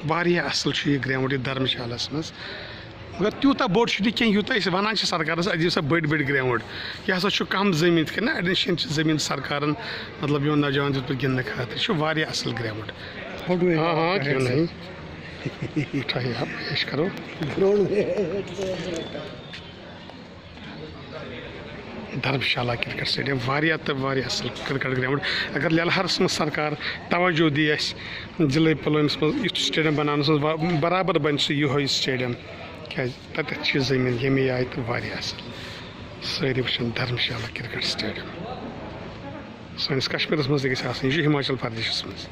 واریاہ اصل چھُ یہِ گراوُنٛڈ یہِ دھرم شالس منٛز مگر تیوٗتاہ بوٚڑ چھُنہٕ کینٛہہ یوٗتاہ أسۍ وَنان چھِ سرکارس اَسہِ دِیِو سا بٔڑۍ بٔڑۍ گراوُنٛڈ یہِ ہسا چھُ کم زٔمیٖن تِتھ کٔنۍ نا اَڑٮ۪ن جایَن چھِ زٔمیٖن سرکارن مطلب یِمن نوجوان دیُتمُت گِنٛدنہٕ خٲطرٕ یہِ چھُ واریاہ اصل گراوُنٛڈ ہاں کیوں نہیں اٹھائیے آپ پیش کرو دھرم شالا کرکٹ سٹیڈیم واریاہ تہٕ واریاہ اصل کرکٹ گراوُنٛڈ اگر لیلہرس منٛز سرکار توجہ دی اَسہِ ضلعے پُلوٲمِس منٛز یُتھ سٹیڈیم بناونس منٛز برابر بنہِ سُہ یِہوٚے سٹیڈیم کیٛازِ تتٮ۪تھ چھِ زٔمیٖن ییٚمے آیہِ تہٕ واریاہ اصل سٲری وٕچھن دھرم شالا کرکٹ سٹیڈیم سٲنِس کشمیٖرس منٛز تہِ گژھِ آسٕنۍ یہِ چھُ ہماچل پردیشس منٛز